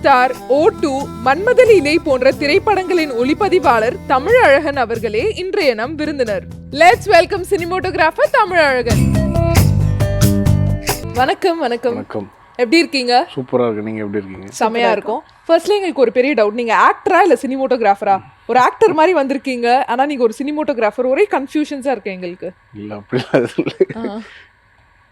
Star, O2, Manmadha Leelai போன்ற திரைப்படங்களின் ஒளிப்பதிவாளர் தமிழழகன் அவர்களே இன்றைய நம் விருந்தினர். Let's welcome cinematographer Tamizhazhagan. வணக்கம். வணக்கம். வணக்கம். எப்படி இருக்கீங்க? சூப்பரா இருக்கு. நீங்க எப்படி இருக்கீங்க? செமையா இருக்கும். ஃபர்ஸ்ட்ல எங்களுக்கு ஒரு பெரிய டவுட், நீங்க ஆக்டரா இல்ல சினிமோட்டோகிராஃபரா? ஒரு ஆக்டர் மாதிரி வந்திருக்கீங்க, ஆனா நீங்க ஒரு சினிமோட்டோகிராஃபர். ஒரே கன்ஃபியூஷன்ஸா இருக்கு எங்களுக்கு. இல்ல அப்படிலாம்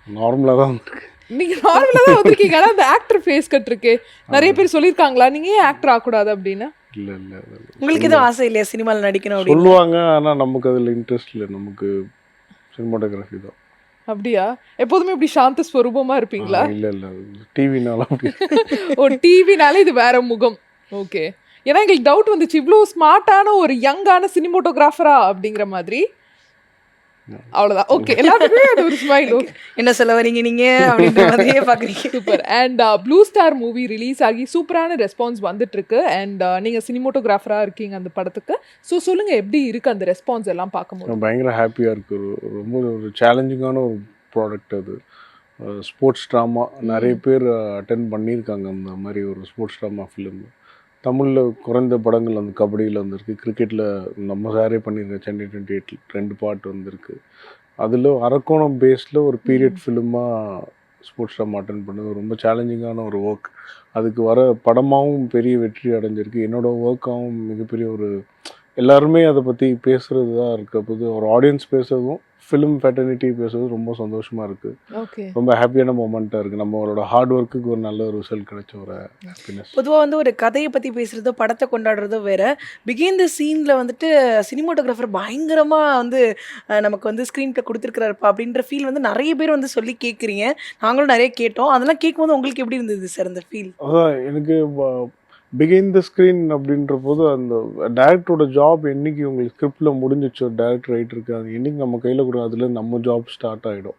நார்மலா தான் இருக்கு. நீங்க நார்மலா தான் வந்திருக்கீங்க, ஆனா அந்த ஆக்டர் ஃபேஸ் கட் இருக்கு. நிறைய பேர் சொல்லிருக்காங்களா நீங்க ஏன் ஆக்டர் ஆகக்கூடாது அப்படின்னு? இல்ல இல்ல உங்களுக்கு எதுவும் ஆசை இல்லையா சினிமாவில் நடிக்கணும் அப்படின்னு? சொல்லுவாங்க, ஆனா நமக்கு அதுல இன்ட்ரெஸ்ட் இல்லை. நமக்கு சினிமாட்டோகிராஃபி தான். அப்படியா? எப்போதுமே இப்படி சாந்த ஸ்வரூபமா இருப்பீங்களா? இல்ல இல்ல டிவினால அப்படி. ஒரு டிவினால இது வேற முகம். ஓகே. ஏன்னா எங்களுக்கு டவுட் வந்துச்சு, இவ்வளோ ஸ்மார்ட்டான ஒரு யங்கான சினிமோட்டோகிராஃபரா அப்படிங்கிற மாதிரி. அவ்வளவுதான். ஓகே, எல்லாத்துக்குமே அது ஒரு ஸ்மைல். என்ன சொல்ல வரீங்க நீங்க அப்படின்ற மாதிரியே பாக்குறீங்க. Super. And blue star movie release ஆகி சூப்பரான ரெஸ்பான்ஸ் வந்துட்டு இருக்கு. அண்ட் நீங்க சினிமோட்டோகிராஃபரா இருக்கீங்க அந்த படத்துக்கு. ஸோ சொல்லுங்க, எப்படி இருக்கு அந்த ரெஸ்பான்ஸ் எல்லாம் பார்க்கும்போது? பயங்கர ஹாப்பியா இருக்கு. ரொம்ப ஒரு சேலஞ்சிங்கான ஒரு ப்ராடக்ட் அது. ஸ்போர்ட்ஸ் ட்ராமா நிறைய பேர் அட்டென்ட் பண்ணியிருக்காங்க. அந்த மாதிரி ஒரு ஸ்போர்ட்ஸ் ட்ராமா ஃபிலிம் தமிழில் குறைந்த படங்கள் வந்து கபடியில் வந்திருக்கு. கிரிக்கெட்டில் நம்ம சாரே பண்ணியிருக்கேன். சென்னை 28 2 பார்ட் வந்திருக்கு. அதில் அரக்கோணம் பேஸில் ஒரு பீரியட் ஃபிலிமாக ஸ்போர்ட்ஸ் ட்ராமா அட்டென்ட் பண்ணது ரொம்ப சேலஞ்சிங்கான ஒரு ஒர்க். அதுக்கு வர படமாகவும் பெரிய வெற்றி அடைஞ்சிருக்கு. என்னோடய ஒர்க்காகவும் மிகப்பெரிய ஒரு எல்லாருமே அதை பற்றி பேசுகிறது தான் இருக்க போது. ஒரு ஆடியன்ஸ் பேசுறதும் ஃபிலிம் ஃபெட்டர்னிட்டி பேசுறது ரொம்ப சந்தோஷமாக இருக்குது. ரொம்ப ஹாப்பியான மொமெண்ட்டாக இருக்குது. நம்மளோட ஹார்ட் ஒர்க்குக்கு ஒரு நல்ல ரிசல்ட் கிடைச்ச ஒரு ஹாப்பினஸ். பொதுவாக வந்து ஒரு கதையை பற்றி பேசுகிறதோ படத்தை கொண்டாடுறதோ வேற, பிகின் த சீனில் வந்துட்டு சினிமோட்டோகிராஃபர் பயங்கரமாக வந்து நமக்கு வந்து ஸ்க்ரீனில் கொடுத்துருக்குறாருப்பா அப்படின்ற ஃபீல் வந்து நிறைய பேர் வந்து சொல்லி கேட்குறீங்க. நாங்களும் நிறைய கேட்டோம். அதெல்லாம் கேட்கும்போது உங்களுக்கு எப்படி இருந்தது சார் அந்த ஃபீல்? அதான் எனக்கு பிகின் த ஸ்க்ரீன் அப்படின்ற போது அந்த டேரக்டரோட ஜாப் என்னைக்கு உங்களுக்கு ஸ்கிரிப்டில் முடிஞ்சிச்சோ, டேரக்டர் ரைட்டருக்கு அது என்னைக்கு நம்ம கையில் கூட அதில் நம்ம ஜாப் ஸ்டார்ட் ஆகிடும்.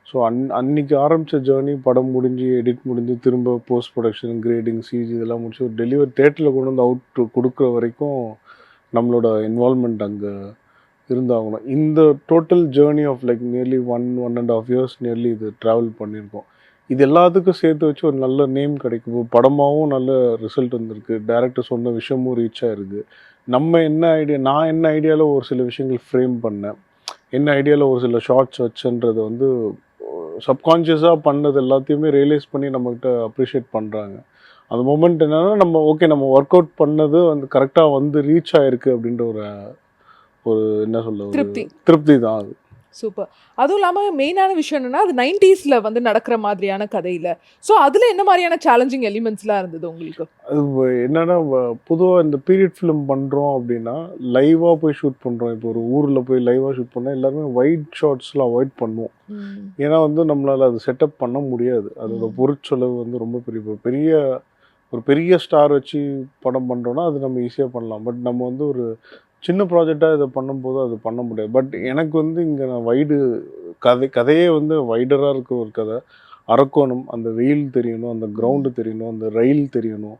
ஸோ அன்னைக்கு ஆரம்பித்த ஜேர்னி படம் முடிஞ்சு எடிட் முடிஞ்சு திரும்ப போஸ்ட் ப்ரொடக்ஷன் கிரேடிங் சிஜி இதெல்லாம் முடிச்சு ஒரு டெலிவரி தேட்டரில் கொண்டு வந்து அவுட் கொடுக்குற வரைக்கும் நம்மளோட இன்வால்மெண்ட் அங்கே இருந்தாகணும். இந்த total journey of like nearly 1.5 years nearly இது ட்ராவல் பண்ணியிருக்கோம். இது எல்லாத்துக்கும் சேர்த்து வச்சு ஒரு நல்ல நேம் கிடைக்கும். படமாகவும் நல்ல ரிசல்ட் வந்திருக்கு. டேரக்டர் சொன்ன விஷயமும் ரீச் ஆகிருக்கு. நம்ம என்ன ஐடியா, நான் என்ன ஐடியாவில் ஒரு சில விஷயங்கள் ஃப்ரேம் பண்ணேன், என்ன ஐடியாவில் ஒரு சில ஷார்ட்ஸ் வச்சுன்றது வந்து சப்கான்ஷியஸாக பண்ணது எல்லாத்தையுமே ரியலைஸ் பண்ணி நம்மகிட்ட அப்ரிஷியேட் பண்ணுறாங்க. அந்த மொமெண்ட் என்னென்னா நம்ம ஒர்க் அவுட் பண்ணது வந்து கரெக்டாக வந்து ரீச் ஆகிருக்கு அப்படின்ற ஒரு என்ன சொல்ல திருப்தி தான் அது. சூப்பர். அதுவும் இல்லாமல் மெயினான விஷயம் என்னன்னா, அது 90s வந்து நடக்கிற மாதிரியான கதையில். ஸோ அதில் என்ன மாதிரியான சேலஞ்சிங் எலிமெண்ட்ஸ்லாம் இருந்தது உங்களுக்கு? அது என்னன்னா, பொதுவாக இந்த பீரியட் ஃபிலிம் பண்ணுறோம் அப்படின்னா லைவாக போய் ஷூட் பண்ணுறோம். இப்போ ஒரு ஊரில் போய் லைவாக ஷூட் பண்ணால் எல்லாருமே ஒயிட் ஷார்ட்ஸ்லாம் அவாய்ட் பண்ணுவோம். ஏன்னா வந்து நம்மளால் அது செட்டப் பண்ண முடியாது. அதோட பொருட்செலவு வந்து ரொம்ப பெரிய ஸ்டார் வச்சு படம் பண்ணுறோன்னா அது நம்ம ஈஸியாக பண்ணலாம். பட் நம்ம வந்து ஒரு சின்ன ப்ராஜெக்டாக இதை பண்ணும்போது அது பண்ண முடியாது. பட் எனக்கு வந்து இங்கே நான் கதையே வந்து வைடராக இருக்கிற ஒரு கதை. அரக்கோணம், அந்த வெயில் தெரியணும், அந்த கிரவுண்டு தெரியணும், அந்த ரயில் தெரியணும்,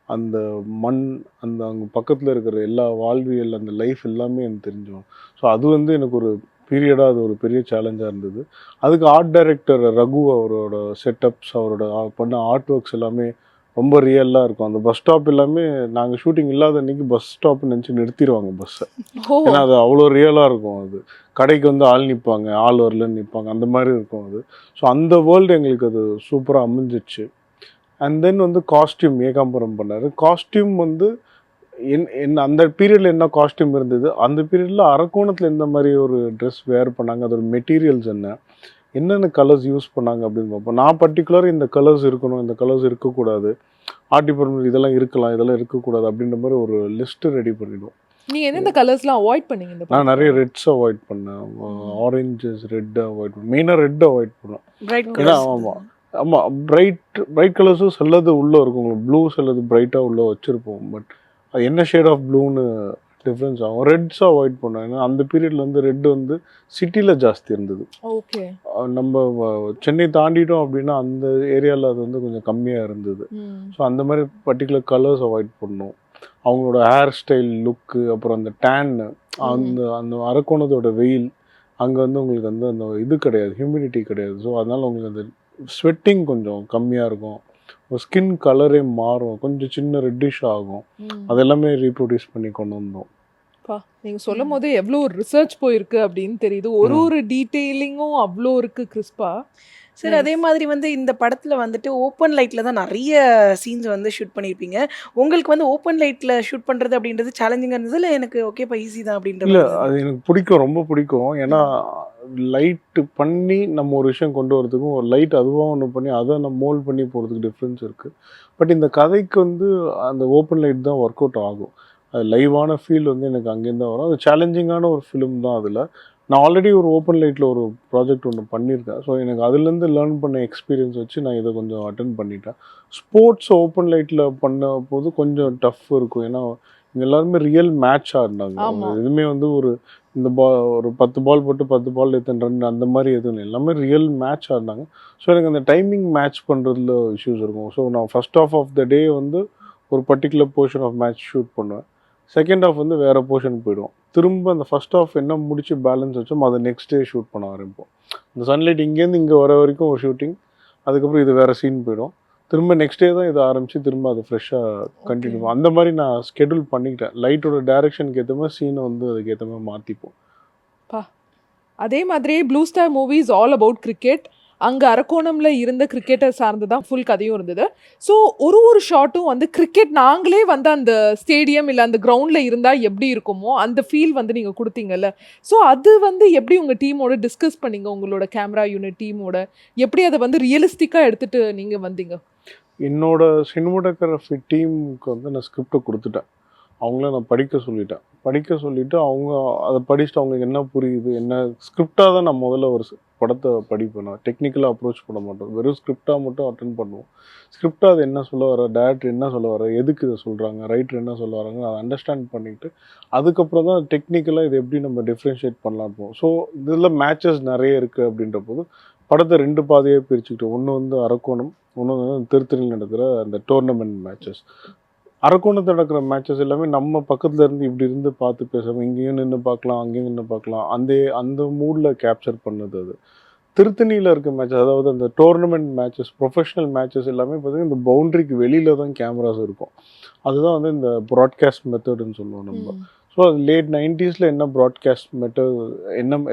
அந்த மண், அந்த அங்கே பக்கத்தில் இருக்கிற எல்லா வாழ்வியல், அந்த லைஃப் எல்லாமே எனக்கு தெரிஞ்சோம். ஸோ அது வந்து எனக்கு ஒரு பீரியடாக அது ஒரு பெரிய சேலஞ்சாக இருந்தது. அதுக்கு ஆர்ட் டைரக்டர் ரகு அவரோட செட்டப்ஸ், அவரோட பண்ண ஆர்ட் ஒர்க்ஸ் எல்லாமே ரொம்ப ரியலாக இருக்கும். அந்த பஸ் ஸ்டாப் எல்லாமே நாங்கள் ஷூட்டிங் இல்லாத அன்றைக்கி பஸ் ஸ்டாப்னு நினச்சி நிறுத்திடுவாங்க பஸ்ஸை. ஏன்னா அது அவ்வளோ ரியலாக இருக்கும். அது கடைக்கு வந்து ஆள் நிற்பாங்க, ஆள் வரலன்னு நிற்பாங்க, அந்த மாதிரி இருக்கும் அது. ஸோ அந்த வேர்ல்டு எங்களுக்கு அது சூப்பராக அமைஞ்சிச்சு. அண்ட் தென் வந்து காஸ்டியூம் ஏகாம்பரம் பண்ணார். காஸ்டியூம் வந்து அந்த பீரியடில் என்ன காஸ்டியூம் இருந்தது, அந்த பீரியடில் அரக்கோணத்தில் எந்த மாதிரி ஒரு ட்ரெஸ் வேர் பண்ணாங்க, அதோட மெட்டீரியல்ஸ் என்னென்ன கலர்ஸ் யூஸ் பண்ணாங்க அப்படின்னு பார்ப்போம். நான் பர்டிகுலராக இந்த கலர்ஸ் இருக்கணும், இந்த கலர்ஸ் இருக்கக்கூடாது, ஆர்ட் டிபார்ட்மெண்ட் இதெல்லாம் இருக்கலாம், இதெல்லாம் இருக்கக்கூடாது அப்படின்ற மாதிரி ஒரு லிஸ்ட்டு ரெடி பண்ணிவிடுவோம். நீங்கள் எந்தெந்த கலர்ஸ்லாம் அவாய்ட் பண்ணீங்க? நான் நிறைய ரெட்ஸ் அவாய்ட் பண்ணேன், ஆரஞ்சஸ், ரெட் அவாய்ட் பண்ணேன். மெயினாக ரெட் அவாய்ட் பண்ணேன். ஏன்னா ஆமாம் பிரைட் கலர்ஸும் சிலது உள்ளே இருக்கும். உங்களுக்கு ப்ளூ சிலது பிரைட்டாக உள்ளே வச்சுருப்போம். பட் அது என்ன ஷேட் ஆஃப் ப்ளூன்னு டிஃப்ரென்ஸ் ஆகும். ரெட்ஸாக அவாய்ட் பண்ணோம். ஏன்னா அந்த பீரியடில் வந்து ரெட் வந்து சிட்டியில் ஜாஸ்தி இருந்தது. ஓகே. நம்ம சென்னை தாண்டிட்டோம் அப்படின்னா அந்த ஏரியாவில் அது வந்து கொஞ்சம் கம்மியாக இருந்தது. ஸோ அந்த மாதிரி பர்டிகுலர் கலர்ஸ் அவாய்ட் பண்ணோம். அவங்களோட ஹேர் ஸ்டைல், லுக்கு, அப்புறம் அந்த டேன், அந்த அரக்கோணத்தோட வெயில், அங்கே வந்து உங்களுக்கு வந்து அந்த இது கிடையாது, ஹியூமிடிட்டி கிடையாது. ஸோ அதனால் உங்களுக்கு அந்த ஸ்வெட்டிங் கொஞ்சம் கம்மியாக இருக்கும். ஸ்கின் கலரே மாறும், கொஞ்சம் சின்ன ரெட்டிஷ் ஆகும். அதெல்லாமே ரீப்ரொடியூஸ் பண்ணி கொண்டு வந்தோம். நீங்க சொல்லும் போது எவ்வளோ ஒரு ரிசர்ச் போயிருக்கு அப்படின்னு தெரியுது. ஒரு டீட்டெயிலிங்கும் அவ்வளோ இருக்கு கிறிஸ்பா. சார் அதே மாதிரி வந்து இந்த படத்தில் வந்துட்டு ஓப்பன் லைட்டில் தான் நிறைய சீன்ஸ் வந்து ஷூட் பண்ணியிருப்பீங்க. உங்களுக்கு வந்து ஓப்பன் லைட்டில் ஷூட் பண்ணுறது அப்படின்றது சேலஞ்சிங்காக இருந்தது இல்லை எனக்கு ஓகேப்பா ஈஸி தான் அப்படின்ற இல்லை, அது எனக்கு பிடிக்கும், ரொம்ப பிடிக்கும். ஏன்னா லைட்டு பண்ணி நம்ம ஒரு விஷயம் கொண்டு வரதுக்கும் ஒரு லைட் அதுவாக ஒன்று பண்ணி அதை நம்ம மோல்ட் பண்ணி போகிறதுக்கு டிஃப்ரென்ஸ் இருக்குது. பட் இந்த கதைக்கு வந்து அந்த ஓப்பன் லைட் தான் ஒர்க் அவுட் ஆகும். அது லைவான ஃபீல் வந்து எனக்கு அங்கேருந்து வரும். அது சேலஞ்சிங்கான ஒரு ஃபிலிம் தான். அதில் நான் ஆல்ரெடி ஒரு ஓப்பன் லைட்டில் ஒரு ப்ராஜெக்ட் ஒன்று பண்ணியிருக்கேன். ஸோ எனக்கு அதுலேருந்து லேர்ன் பண்ண எக்ஸ்பீரியன்ஸ் வச்சு நான் இதை கொஞ்சம் அட்டென்ட் பண்ணிட்டேன். ஸ்போர்ட்ஸ் ஓப்பன் லைட்டில் பண்ண போது கொஞ்சம் டஃப் இருக்கும். ஏன்னா இங்கே எல்லாருமே ரியல் மேட்ச் ஆடினாங்க. எதுவுமே வந்து ஒரு இந்த ஒரு 10 பால் போட்டு 10 பால் எத்தனை ரன் அந்த மாதிரி எதுவும் இல்லை, எல்லாமே ரியல் மேட்ச் ஆடினாங்க. ஸோ எனக்கு அந்த டைமிங் மேட்ச் பண்ணுறதுல இஷ்யூஸ் இருக்கும். ஸோ நான் ஃபர்ஸ்ட் ஆஃப் த டே வந்து ஒரு particular portion of match shoot பண்ணுவேன். செகண்ட் ஹாஃப் வந்து வேறு போர்ஷன் போயிடுவோம். திரும்ப அந்த ஃபர்ஸ்ட் ஹாஃப் என்ன முடிச்சு பேலன்ஸ் வச்சோம் அதை நெக்ஸ்ட் டே ஷூட் பண்ண ஆரம்பிப்போம். இந்த சன்லைட் இங்கேருந்து இங்கே வர வரைக்கும் ஒரு ஷூட்டிங், அதுக்கப்புறம் இது வேறு சீன் போயிடும். திரும்ப நெக்ஸ்ட் டே தான் இதை ஆரம்பித்து திரும்ப அது ஃப்ரெஷ்ஷாக கண்டினியூ. அந்த மாதிரி நான் ஸ்கெடியூல் பண்ணிக்கிட்டேன். லைட்டோட டைரக்ஷனுக்கு ஏற்ற மாதிரி சீனை வந்து அதுக்கு ஏற்ற மாதிரி மாற்றிப்போம். அதே மாதிரி blue star movies all about cricket. அங்கே அரக்கோணம்ல இருந்த கிரிக்கெட்டர் சார்ந்து தான் ஃபுல் கதையும் இருந்தது. ஸோ ஒரு ஷாட்டும் வந்து கிரிக்கெட் நாங்களே வந்து அந்த ஸ்டேடியம் இல்லை அந்த கிரவுண்டில் இருந்தால் எப்படி இருக்குமோ அந்த ஃபீல் வந்து நீங்கள் கொடுத்தீங்கல்ல. ஸோ அது வந்து எப்படி உங்கள் டீமோட டிஸ்கஸ் பண்ணீங்க, உங்களோட கேமரா யூனிட் டீமோட எப்படி அதை வந்து ரியலிஸ்டிக்காக எடுத்துகிட்டு நீங்கள் வந்தீங்க? என்னோட சினிமோட்டோகிராஃபி டீமுக்கு வந்து நான் ஸ்கிரிப்டை கொடுத்துட்டேன். அவங்கள நான் படிக்க சொல்லிவிட்டு அவங்க அதை படிச்சுட்டு அவங்களுக்கு என்ன புரியுது, என்ன ஸ்கிரிப்டாக தான் நான் முதல்ல ஒரு படத்தை படிப்பேன். நான் டெக்னிக்கலாக அப்ரோச் பண்ண மாட்டோம், வெறும் ஸ்கிரிப்டாக மட்டும் அட்டென்ட் பண்ணுவோம். ஸ்கிரிப்டாக அது என்ன சொல்ல வர, டேரக்டர் என்ன சொல்ல வர, எதுக்கு இதை சொல்கிறாங்க, ரைட்டர் என்ன சொல்ல வராங்க, அதை அண்டர்ஸ்டாண்ட் பண்ணிவிட்டு அதுக்கப்புறம் தான் டெக்னிக்கலாக இது எப்படி நம்ம டிஃப்ரென்ஷியேட் பண்ணலாம் போவோம். ஸோ இதில் மேட்சஸ் நிறைய இருக்குது அப்படின்ற போது படத்தை 2 பாதையாக பிரிச்சுக்கிட்டோம். ஒன்று வந்து அரக்கோணம், ஒன்று வந்து திருத்தணியில் நடக்கிற அந்த டோர்னமெண்ட் மேட்சஸ். அரக்கோணத்தில் நடக்கிற மேட்சஸ் எல்லாமே நம்ம பக்கத்தில் இருந்து இப்படி இருந்து பார்த்து பேசாமல் இங்கேயும் நின்று பார்க்கலாம், அங்கேயும் நின்று பார்க்கலாம், அந்த மூடில் கேப்சர் பண்ணது. அது திருத்தணியில் இருக்க மேட்சஸ், அதாவது அந்த டோர்னமெண்ட் மேட்சஸ், ப்ரொஃபஷனல் மேட்சஸ் எல்லாமே பார்த்தீங்கன்னா இந்த பவுண்ட்ரிக்கு வெளியில் தான் கேமராஸ் இருக்கும். அதுதான் வந்து இந்த ப்ராட்காஸ்ட் மெத்தடுன்னு சொல்லுவோம் நம்ம. ஸோ அது லேட் 90s என்ன ப்ராட்காஸ்ட் மெத்தட்,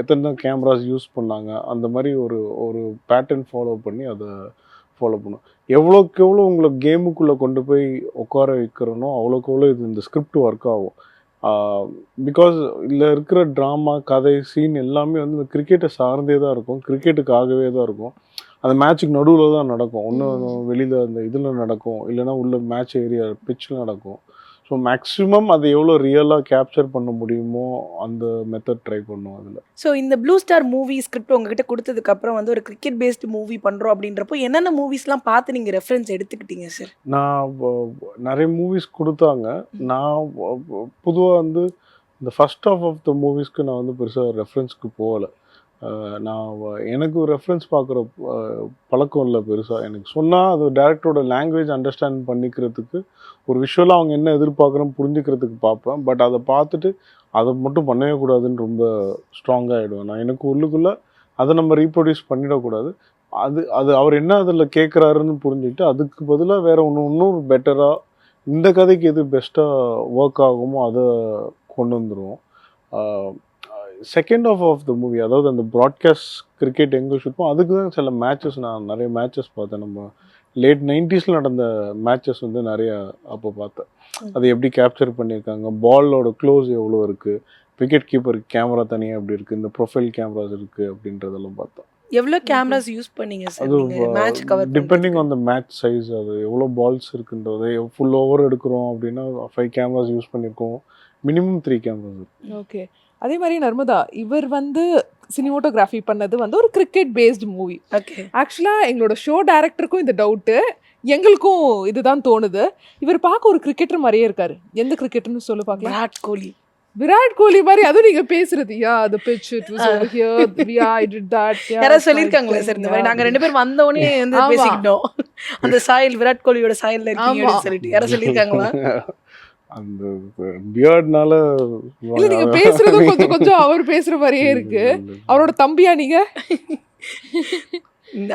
எத்தனை கேமராஸ் யூஸ் பண்ணாங்க, அந்த மாதிரி ஒரு பேட்டர்ன் ஃபாலோ பண்ணி அதை ஃபாலோ பண்ணும். எவ்வளோக்கு எவ்வளோ உங்களை கேமுக்குள்ளே கொண்டு போய் உட்கார வைக்கிறனோ அவ்வளோக்கு எவ்வளோ இது இந்த ஸ்கிரிப்ட் ஒர்க் ஆகும். பிகாஸ் இதில் இருக்கிற ட்ராமா, கதை, சீன் எல்லாமே வந்து இந்த கிரிக்கெட்டை சார்ந்தே தான் இருக்கும், கிரிக்கெட்டுக்காகவே தான் இருக்கும். அந்த மேட்சுக்கு நடுவில் தான் நடக்கும். ஒன்று வெளியில் அந்த இதில் நடக்கும், இல்லைனா உள்ள மேட்ச் ஏரியா பிச்சில் நடக்கும். ஸோ மேக்ஸிமம் அது எவ்வளோ ரியலாக கேப்சர் பண்ண முடியுமோ அந்த மெத்தட் ட்ரை பண்ணுவோம் அதில். ஸோ இந்த ப்ளூ ஸ்டார் மூவி ஸ்கிரிப்ட் உங்ககிட்ட கொடுத்ததுக்கப்புறம் வந்து ஒரு கிரிக்கெட் பேஸ்டு மூவி பண்ணுறோம் அப்படின்றப்போ என்னென்ன மூவிஸ்லாம் பார்த்து நீங்கள் ரெஃபரன்ஸ் எடுத்துக்கிட்டீங்க சார்? நான் நிறைய மூவிஸ் கொடுத்தாங்க. நான் பொதுவாக வந்து இந்த ஃபர்ஸ்ட் ஹாஃப் ஆஃப் த மூவிஸ்க்கு நான் வந்து பெருசாக ரெஃபரன்ஸ்க்கு போகலை. நான் எனக்கு ரெஃபரன்ஸ் பார்க்குற பழக்கம் இல்லை பெருசாக. எனக்கு சொன்னால் அது டேரக்டரோட லாங்குவேஜ் அண்டர்ஸ்டாண்ட் பண்ணிக்கிறதுக்கு, ஒரு விஷுவலாக அவங்க என்ன எதிர்பார்க்குறோன்னு புரிஞ்சுக்கிறதுக்கு பார்ப்பேன். பட் அதை பார்த்துட்டு அதை மட்டும் பண்ணவே கூடாதுன்னு ரொம்ப ஸ்ட்ராங்காக ஆகிடுவேன் நான். எனக்கு உள்ளுக்குள்ளே அதை நம்ம ரீப்ரொடியூஸ் பண்ணிடக்கூடாது. அது அவர் என்ன அதில் கேட்குறாருன்னு புரிஞ்சுக்கிட்டு அதுக்கு பதிலாக வேறு இன்னொரு பெட்டராக இந்த கதைக்கு எது பெஸ்ட்டாக ஒர்க் ஆகுமோ அதை கொண்டு வந்துடுவோம். Second half of the movie, அதாவது அந்த ப்ராட்காஸ்ட் கிரிக்கெட் எங்கே ஷூட்டும் அதுக்கு தான் சில மேட்சஸ் நான் நிறைய மேட்சஸ் பார்த்தேன். நம்ம லேட் 90s நடந்த மேட்சஸ் வந்து நிறையா அப்போ பார்த்தேன். அது எப்படி கேப்சர் பண்ணியிருக்காங்க, பாலோட க்ளோஸ் எவ்வளோ இருக்குது, விக்கெட் கீப்பருக்கு கேமரா தனியாக எப்படி இருக்குது, இந்த ப்ரொஃபைல் கேமராஸ் இருக்குது அப்படின்றதெல்லாம் பார்த்தேன். எவ்வளோ கேமராஸ் யூஸ் பண்ணீங்க சார்? அது match cover depending on the match size, அது எவ்வளோ பால்ஸ் இருக்குன்றது. ஃபுல் ஓவர் எடுக்கிறோம் அப்படின்னா 5 கேமராஸ் யூஸ் பண்ணியிருக்கோம், மினிமம் 3 கேமராஸ். ஓகே. அதே மாதிரி நர்மதா, இவர் வந்து சினிமோட்டோகிராஃபி பண்ணது வந்து ஒரு கிரிக்கெட் பேஸ்டு மூவி. ஓகே. ஆக்சுவலாக எங்களோட ஷோ டைரக்டருக்கும் இந்த டவுட்டு, எங்களுக்கும் இதுதான் தோணுது. இவர் பார்க்க ஒரு கிரிக்கெட்டர் மாதிரியே இருக்காரு. எந்த கிரிக்கெட்டர்னு சொல்லி பார்க்கலாம்? விராட் கோலி மாதிரி. அதுவும் நீங்க பேசுறது the pitch it was over here, I did that. யாராவது சொல்லியிருக்காங்களே சார் இந்த மாதிரி? நாங்கள் 2 பேரும் வந்த உடனே வந்து பேசிக்கிட்டோம், அந்த சாயல் விராட் கோலியோட சாயல்ல இருக்கீங்க அப்படின்னு சொல்லிட்டு. யாராவது சொல்லியிருக்காங்களா? அந்த பியர்ட்னால இல்ல, நீங்க பேசுறது கொஞ்சம் அவர் பேசுற மாதிரியே இருக்கு. அவரோட தம்பியா நீங்க?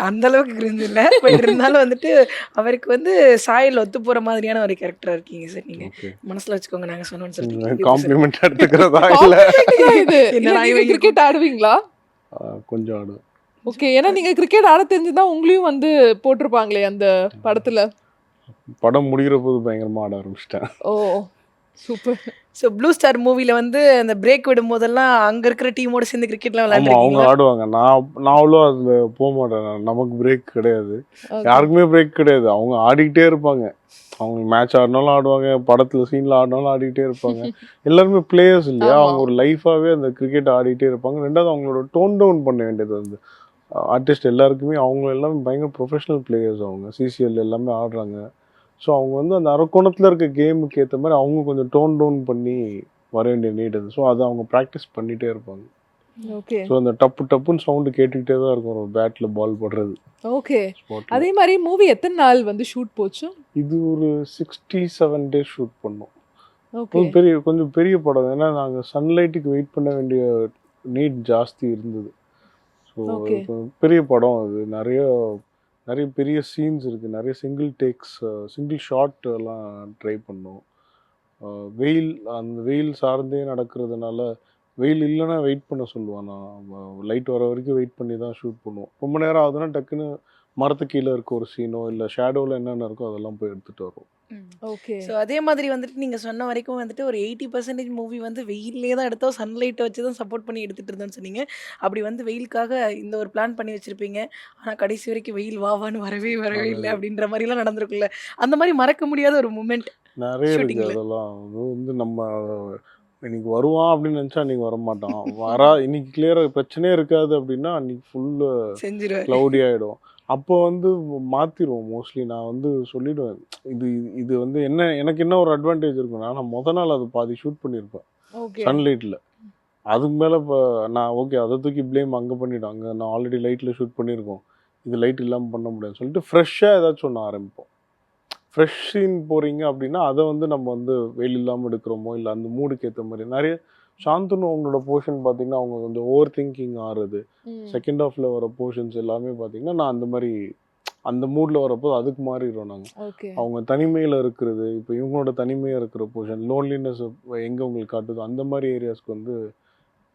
அந்த அளவுக்கு கிரிஞ்சு இல்லை, பட் இருந்தாலும் வந்துட்டு அவருக்கு வந்து சாயல் ஒத்து போற மாதிரியான ஒரு கேரக்டரா இருக்கீங்க சார். நீங்க ஓகே, மனசுல வச்சுக்கோங்க, நாங்க சொன்னோம்னு சொல்லிட்டு காம்ப்ளிமெண்ட் எடுத்துக்கிறதா இல்லை? Compliment தான் இது. இல்ல, என்னடா நீங்க இவன் கிரிக்கெட் ஆடுவீங்களா? கொஞ்சம் ஆடு. ஓகே, ஏன்னா நீங்க கிரிக்கெட் ஆட தெரிஞ்சுதான் உங்களையும் வந்து போட்டிருப்பாங்களே அந்த படத்துல. படம் முடிகிற போது பயங்கரமா ஆட ஆரம்பிச்சிட்டேன். ஓ, சூப்பர். ஸோ ப்ளூ ஸ்டார் மூவில வந்து அந்த பிரேக் விடும் போதெல்லாம் அங்க இருக்கிற டீமோட சேர்ந்து கிரிக்கெட்லாம் ஆமா, அவங்க விளையாண்டுருக்கீங்களா? ஆடுவாங்க. நான் அவ்வளோ அதுல போக மாட்டேன். நமக்கு பிரேக் கிடையாது, யாருக்குமே பிரேக் கிடையாது. அவங்க ஆடிக்கிட்டே இருப்பாங்க. அவங்க மேட்ச் ஆடினாலும் ஆடுவாங்க, படத்துல சீன்ல ஆடினாலும் ஆடிக்கிட்டே இருப்பாங்க. எல்லாருமே பிளேயர்ஸ் இல்லையா, ஆமா. அவங்க ஒரு லைஃபாவே அந்த கிரிக்கெட் ஆடிட்டே இருப்பாங்க. ரெண்டாவது அவங்களோட டோன் டவுன் பண்ண வேண்டியது வந்து ஆர்டிஸ்ட் எல்லாருக்குமே அவங்க எல்லாமே பயங்கர ப்ரொஃபஷனல் பிளேயர்ஸ். அவங்க சிசிஎல் எல்லாமே ஆடுறாங்க. ஸோ அவங்க வந்து அந்த அரக்கோணத்தில் இருக்க கேமுக்கு ஏற்ற மாதிரி அவங்க கொஞ்சம் டோன் டவுன் பண்ணி வர வேண்டிய நீட் அது. ஸோ அதை அவங்க ப்ராக்டிஸ் பண்ணிகிட்டே இருப்பாங்க. ஓகே, ஸோ அந்த டப்புன்னு சவுண்டு கேட்டுக்கிட்டே தான் இருக்கும் ஒரு பேட்டில் பால் படுறது ஓகே. ஸ்பாட்டில். அதே மாதிரி மூவி எத்தனை நாள் வந்து ஷூட் போச்சு? இது ஒரு 67 days ஷூட் பண்ணோம். ஓகே, கொஞ்சம் பெரிய படம். ஏன்னா நாங்கள் சன்லைட்டுக்கு வெயிட் பண்ண வேண்டிய நீட் ஜாஸ்தி இருந்தது. So Okay. பெரிய படம் அது. நிறைய பெரிய சீன்ஸ் இருக்குது, நிறைய சிங்கிள் டேக்ஸ், சிங்கிள் ஷாட் எல்லாம் ட்ரை பண்ணோம். அந்த வெயில் சார்ந்தே நடக்கிறதுனால வெயில் இல்லைன்னா வெயிட் பண்ண சொல்லுவான். நான் லைட் வர வரைக்கும் வெயிட் பண்ணி தான் ஷூட் பண்ணுவோம். ரொம்ப நேரம் ஆகுதுன்னா டக்குன்னு மரத்து கீழே இருக்க ஒரு சீனோ இல்லை ஷேடோவில் என்னென்ன இருக்கோ அதெல்லாம் போய் எடுத்துகிட்டு வரும். ஓகே. ஸோ அதே மாதிரி வந்துட்டு நீங்கள் சொன்ன வரைக்கும் வந்துட்டு ஒரு 80% மூவி வந்து வெயிலே தான் எடுத்தோம், சன்லைட்டை வச்சு தான் சப்போர்ட் பண்ணி எடுத்துகிட்டு இருந்தோம்னு சொன்னீங்க. அப்படி வந்து வெயிலுக்காக இந்த ஒரு பிளான் பண்ணி வச்சுருப்பீங்க, ஆனால் கடைசி வரைக்கும் வெயில் வாவான்னு வரவே இல்லை அப்படின்ற மாதிரிலாம் நடந்திருக்குல்ல. அந்த மாதிரி மறக்க முடியாத ஒரு மூமெண்ட் நிறைய இருக்குது ஷூட்டிங்கில்? அதெல்லாம். அது வந்து நம்ம இன்னைக்கு வருவான் அப்படின்னு நினச்சா அன்றைக்கி வரமாட்டான். இன்னைக்கு கிளியராக பிரச்சனையே இருக்காது அப்படின்னா அன்றைக்கி ஃபுல்லு செஞ்சிருவேன். க்ளவுடி ஆகிடும். அப்போ வந்து மாற்றிடுவோம் மோஸ்ட்லி. நான் வந்து சொல்லிவிடுவேன், இது இது வந்து எனக்கு என்ன ஒரு அட்வான்டேஜ் இருக்குன்னா, நான் நாள் அது பாதி ஷூட் பண்ணியிருப்பேன் ஓகே, சன்லைட்டில். அதுக்கு மேலே இப்போ நான் ஓகே அதை தூக்கி ப்ளேம் அங்கே பண்ணிவிடும். அங்கே நான் ஆல்ரெடி லைட்டில் ஷூட் பண்ணியிருக்கோம், இது லைட் இல்லாமல் பண்ண முடியாதுன்னு சொல்லிட்டு ஃப்ரெஷ்ஷாக ஏதாச்சும் ஒன்று ஆரம்பிப்போம். ஃப்ரெஷ் சீன் போகிறீங்க அப்படின்னா அதை வந்து நம்ம வந்து வெயில் இல்லாமல் எடுக்கிறோமோ இல்லை அந்த மூடுக்கு ஏற்ற மாதிரி நிறைய சாந்தனு அவங்களோட போர்ஷன் பார்த்தீங்கன்னா அவங்க கொஞ்சம் ஓவர் திங்கிங் ஆறுது. செகண்ட் ஹாஃபில் வர போர்ஷன்ஸ் எல்லாமே பார்த்தீங்கன்னா நான் அந்த மாதிரி அந்த மூடில் வரப்போ அதுக்கு மாறிடுறோம் நாங்கள். ஓகே. அவங்க தனிமையில் இருக்கிறது, இப்போ இவங்களோட தனிமையாக இருக்கிற போர்ஷன், லோன்லினஸ் எங்கே உங்களுக்கு காட்டுதோ அந்த மாதிரி ஏரியாஸ்க்கு வந்து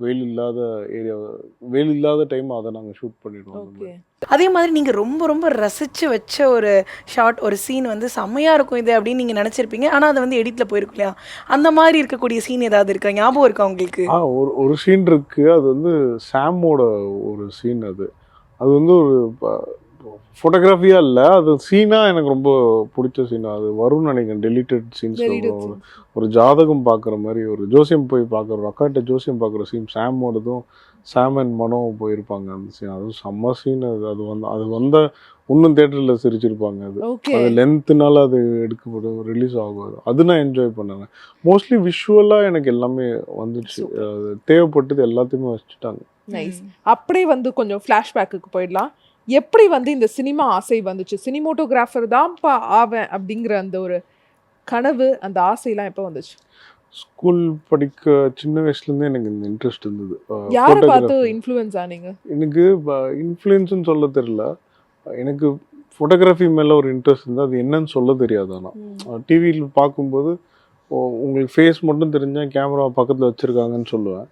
வெயில் இல்லாத டைம் அதை நாங்கள் ஷூட் பண்ணிடுவோம். அந்த ஓகே. மாதிரி. அதே மாதிரி நீங்கள் ரொம்ப ரொம்ப ரசித்து வச்ச ஒரு ஷார்ட், ஒரு சீன் வந்து செம்மையாக இருக்கும் இது அப்படின்னு நீங்கள் நினச்சிருப்பீங்க, ஆனால் அது வந்து எடிட்டில் போயிருக்கும் இல்லையா? அந்த மாதிரி இருக்கக்கூடிய சீன் ஏதாவது இருக்கா, ஞாபகம் இருக்கா உங்களுக்கு? ஒரு சீன் இருக்கு. அது வந்து சாமோட ஒரு சீன். அது வந்து ஒரு ஃபோட்டோகிராஃபியா இல்லை, அது சீனாக எனக்கு ரொம்ப பிடிச்ச சீனா. அது வரும்னு நினைக்கிறேன் டெலிட்டட் சீன்ஸ். ஒரு ஜாதகம் பார்க்குற மாதிரி, ஒரு ஜோசியம் போய் பார்க்குற, ஒரு அக்காட்ட ஜோசியம் பார்க்குற சீன் சாமோடதும் சாம் அண்ட் மனோ போயிருப்பாங்க அந்த சீன். அதுவும் செம்ம சீன். அது வந்த இன்னும் தேட்டரில் சிரிச்சிருப்பாங்க. அது லென்த்துனால அது எடுக்கப்படும், ரிலீஸ் ஆகும். அது நான் என்ஜாய் பண்ணேன். மோஸ்ட்லி விஷுவலாக எனக்கு எல்லாமே வந்துடுச்சு. அது தேவைப்பட்டது எல்லாத்தையுமே வச்சுட்டாங்க. நைஸ். அப்படியே வந்து கொஞ்சம் ஃப்ளாஷ்பேக்குக்கு போயிடலாம். எப்படி வந்து இந்த சினிமா ஆசை வந்துச்சு? சினிமோட்டோகிராஃபர் தான்ப்பா ஆவேன் அப்படிங்கிற அந்த ஒரு கனவு, அந்த ஆசையெல்லாம் எப்போ வந்துச்சு? ஸ்கூல் படிக்க சின்ன வயசுலேருந்தே எனக்கு இந்த இன்ட்ரெஸ்ட் இருந்தது. யாரை பார்த்து இன்ஃப்ளூயன்ஸ் ஆனீங்க? எனக்கு இன்ஃப்ளூயன்ஸ்னு சொல்ல தெரியல, எனக்கு ஃபோட்டோகிராஃபி மேலே ஒரு இன்ட்ரெஸ்ட் இருந்தது. அது என்னன்னு சொல்ல தெரியாது. ஆனால் டிவியில் பார்க்கும்போது உங்களுக்கு ஃபேஸ் மட்டும் தெரிஞ்சால் கேமரா பக்கத்தில் வச்சுருக்காங்கன்னு சொல்லுவேன்.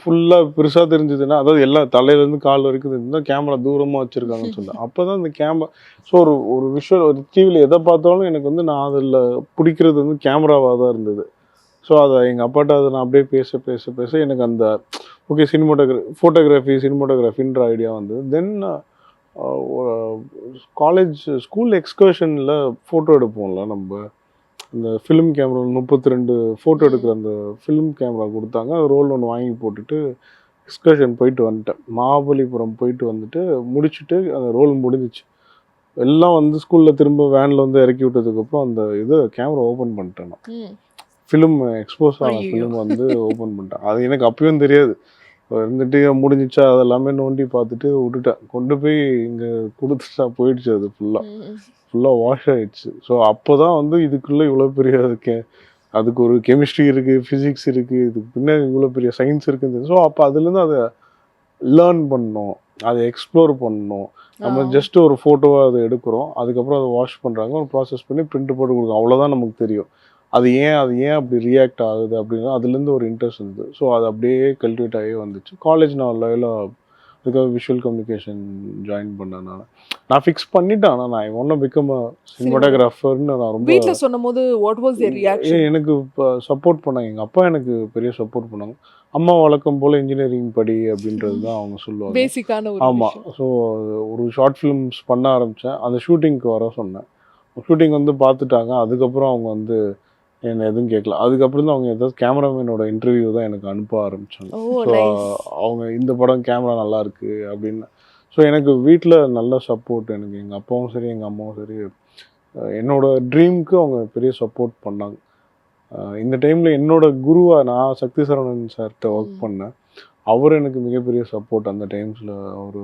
ஃபுல்லாக பெருசாக தெரிஞ்சதுன்னா, அதாவது எல்லா தலையிலேருந்து கால் வரைக்கும் தெரிஞ்சுன்னா கேமரா தூரமாக வச்சுருக்காங்கன்னு சொல்லுவேன். அப்போ தான் அந்த கேமரா ஸோ ஒரு விஷுவல், ஒரு டிவியில் எதை பார்த்தாலும் எனக்கு வந்து நான் அதில் பிடிக்கிறது வந்து கேமராவாக தான் இருந்தது. ஸோ அதை எங்கள் அப்பாட்ட அதை நான் அப்படியே பேச எனக்கு அந்த ஓகே ஃபோட்டோகிராஃபின்ற ஐடியா வந்தது. தென் ஸ்கூல் எக்ஸ்கர்ஷனில் ஃபோட்டோ எடுப்போம்ல நம்ம, இந்த ஃபிலிம் கேமரா 32 ஃபோட்டோ எடுக்கிற அந்த ஃபிலிம் கேமரா கொடுத்தாங்க. அது ரோல் ஒன்று வாங்கி போட்டுட்டு எக்ஸ்கர்ஷன் போயிட்டு வந்துட்டேன். மகாபலிபுரம் போயிட்டு வந்துட்டு முடிச்சுட்டு அந்த ரோல் முடிஞ்சிச்சு. எல்லாம் வந்து ஸ்கூலில் திரும்ப வேனில் வந்து இறக்கி விட்டதுக்கப்புறம் அந்த கேமரா ஓப்பன் பண்ணிட்டேன். நான் ஃபிலிம் எக்ஸ்போஸ் ஆன ஃபிலிம் வந்து ஓப்பன் பண்ணிட்டேன். அது எனக்கு அப்பயும் தெரியாது. இருந்துட்டு முடிஞ்சிச்சா அதெல்லாமே நோண்டி பார்த்துட்டு விட்டுட்டேன். கொண்டு போய் இங்கே கொடுத்துட்டா போயிடுச்சு. அது ஃபுல்லாக வாஷ் ஆகிடுச்சு. ஸோ அப்போ தான் வந்து இதுக்குள்ளே இவ்வளோ பெரிய அதுக்கு ஒரு கெமிஸ்ட்ரி இருக்குது, ஃபிசிக்ஸ் இருக்குது, இதுக்கு பின்னாடி இவ்வளோ பெரிய சயின்ஸ் இருக்குது. ஸோ அப்போ அதுலேருந்து அதை லேர்ன் பண்ணோம். அதை எக்ஸ்ப்ளோர் பண்ணணும். நம்ம ஜஸ்ட் ஒரு ஃபோட்டோவை அதை எடுக்கிறோம், அதுக்கப்புறம் அதை வாஷ் பண்ணுறாங்க, ஒரு ப்ராசஸ் பண்ணி பிரிண்ட் போட்டு கொடுக்கும், அவ்வளோதான் நமக்கு தெரியும். அது ஏன் அப்படி ரியாக்ட் ஆகுது அப்படின்னா அதுலேருந்து ஒரு இன்ட்ரெஸ்ட் இருந்தது. ஸோ அது அப்படியே கல்டிவேட் ஆகி வந்துச்சு. காலேஜ் நான் அதுக்காக விஷுவல் கம்யூனிகேஷன் ஜாயின் பண்ணேன். நான் ஃபிக்ஸ் பண்ணிட்டேன். ஆனால் நான் ஒன்றும் பிகம் அ சினிமாட்டோகிராஃபர்னு நான் ரொம்ப வீட்டில் சொன்னபோது வாட் வாஸ் தேர் ரியாக்ஷன்? எனக்கு இப்போ சப்போர்ட் பண்ணாங்க. எங்கள் அப்பா எனக்கு பெரிய சப்போர்ட் பண்ணாங்க. அம்மா வழக்கம் போல் இன்ஜினியரிங் படி அப்படின்றது தான் அவங்க சொல்லுவாங்க. பேசிக்கான ஒரு ஆமாம். ஸோ ஒரு ஷார்ட் ஃபிலிம்ஸ் பண்ண ஆரம்பித்தேன். அந்த ஷூட்டிங்க்கு வர சொன்னேன். ஷூட்டிங் வந்து பார்த்துட்டாங்க. அதுக்கப்புறம் அவங்க வந்து என்ன எதுவும் கேட்கல. அதுக்கப்புறம் தான் அவங்க ஏதாவது கேமராமேனோட இன்டர்வியூ தான் எனக்கு அனுப்ப ஆரம்பித்தாங்க. ஸோ அவங்க இந்த படம் கேமரா நல்லா இருக்கு அப்படின்னு. ஸோ எனக்கு வீட்டில் நல்ல சப்போர்ட். எனக்கு எங்கள் அப்பாவும் சரி எங்கள் அம்மாவும் சரி என்னோட ட்ரீம்க்கு அவங்க பெரிய சப்போர்ட் பண்ணாங்க. இந்த டைமில் என்னோட குருவாக நான் சக்தி சரவணன் சார்கிட்ட ஒர்க் பண்ணேன். அவர் எனக்கு மிகப்பெரிய சப்போர்ட் அந்த டைம்ஸில். அவர்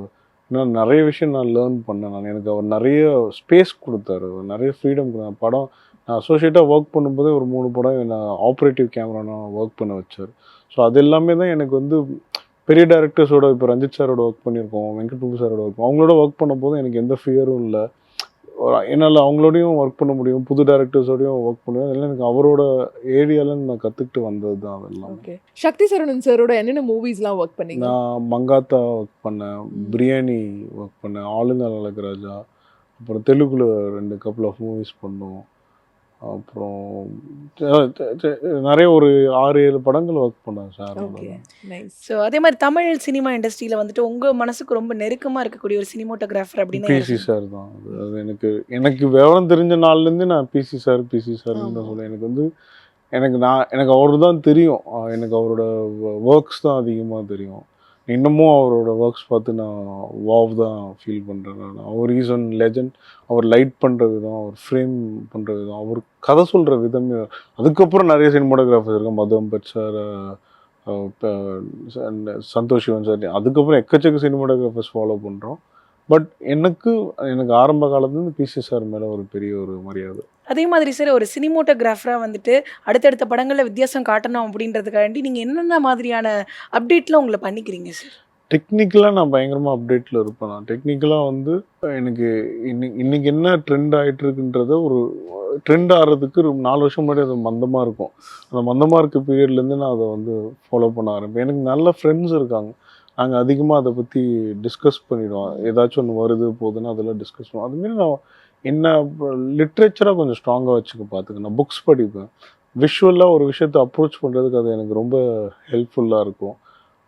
இன்னும் நிறைய விஷயம் நான் லேர்ன் பண்ணேன். எனக்கு அவர் நிறைய ஸ்பேஸ் கொடுத்தாரு, நிறைய ஃப்ரீடம் கொடுத்தாரு. படம் நான் அசோசியேட்டாக ஒர்க் பண்ணும்போதே ஒரு 3 படம் நான் ஆப்ரேட்டிவ் கேமரா நான் ஒர்க் பண்ண வச்சார். ஸோ அது எல்லாமே தான் எனக்கு வந்து பெரிய டேரக்டர்ஸோட, இப்போ ரஞ்சித் சாரோட ஒர்க் பண்ணியிருக்கோம், வெங்கட் பிரபு சாரோட ஒர்க், அவங்களோட ஒர்க் பண்ணும்போது எனக்கு எந்த ஃபியரும் இல்லை. என்னால் அவங்களோடையும் ஒர்க் பண்ண முடியும், புது டேரக்டர்ஸோடையும் ஒர்க் பண்ணுவேன். அதெல்லாம் எனக்கு அவரோட ஏரியாலன்னு நான் கற்றுக்கிட்டு வந்தது தான் அதெல்லாம். ஓகே. சக்தி சரவணன் சாரோட என்னென்ன மூவிஸ்லாம் ஒர்க் பண்ணீங்க? நான் மங்காத்தா ஒர்க் பண்ணேன், பிரியாணி ஒர்க் பண்ணேன், ஆளுநர் அழகராஜா, அப்புறம் தெலுங்குல 2 கப்புள் ஆஃப் மூவிஸ் பண்ணோம். அப்புறம் நிறைய ஒரு 6-7 படங்கள் ஒர்க் பண்ணேன் சார். ஸோ அதே மாதிரி தமிழ் சினிமா இண்டஸ்ட்ரியில் வந்துட்டு உங்கள் மனசுக்கு ரொம்ப நெருக்கமாக இருக்கக்கூடிய ஒரு சினிமோட்டோகிராஃபர் அப்படின்னா பிசி சார் தான். அது எனக்கு விவரம் தெரிஞ்ச நாள்லேருந்து நான் பிசி சார்ன்னு தான் சொல்லுவேன். எனக்கு வந்து எனக்கு அவரு தான் தெரியும். எனக்கு அவரோட ஒர்க்ஸ் தான் அதிகமாக தெரியும். இன்னமும் அவரோட ஒர்க்ஸ் பார்த்து நான் வாவ் தான் ஃபீல் பண்ணுறேன். அவர் இஸ் ஒன் லெஜண்ட். அவர் லைட் பண்ணுற விதம், அவர் ஃப்ரேம் பண்ணுற விதம், அவர் கதை சொல்கிற விதம். அதுக்கப்புறம் நிறைய சினிமாட்டோகிராஃபர்ஸ் இருக்காங்க, மதும்பட் சார், சந்தோஷ் சிவன் சார், அதுக்கப்புறம் எக்கச்சக்க சினிமாட்டோகிராஃபர்ஸ் ஃபாலோ பண்ணுறோம். பட் எனக்கு ஆரம்ப காலத்துலேருந்து பிசி சார் மேலே ஒரு பெரிய ஒரு மரியாதை. அதே மாதிரி சார் ஒரு சினிமோட்டோகிராஃபராக வந்துட்டு அடுத்தடுத்த படங்களில் வித்தியாசம் காட்டணும் அப்படின்றதுக்காண்டி நீங்கள் என்னென்ன மாதிரியான அப்டேட்லாம் உங்களை பண்ணிக்கிறீங்க சார்? டெக்னிக்கலாக நான் பயங்கரமாக அப்டேட்டில் இருப்பேன். நான் டெக்னிக்கலாக வந்து எனக்கு இன்னைக்கு என்ன ட்ரெண்ட் ஆகிட்டு இருக்குன்றத ஒரு ட்ரெண்ட் ஆகிறதுக்கு 4 வருஷம் முன்னாடி அது மந்தமாக இருக்கும். அந்த மந்தமாக இருக்க பீரியட்லேருந்து நான் அதை வந்து ஃபாலோ பண்ண ஆரம்பிப்பேன். எனக்கு நல்ல ஃப்ரெண்ட்ஸ் இருக்காங்க. நாங்கள் அதிகமாக அதை பற்றி டிஸ்கஸ் பண்ணிவிடுவோம். ஏதாச்சும் ஒன்று வருது போகுதுன்னா அதெல்லாம் டிஸ்கஸ் பண்ணுவோம். அதுமாரி நான் என்ன லிட்ரேச்சராக கொஞ்சம் ஸ்ட்ராங்காக வச்சுக்க பார்த்துக்கேன். நான் புக்ஸ் படிப்பேன். விஷுவலாக ஒரு விஷயத்தை அப்ரோச் பண்ணுறதுக்கு அது எனக்கு ரொம்ப ஹெல்ப்ஃபுல்லாக இருக்கும்.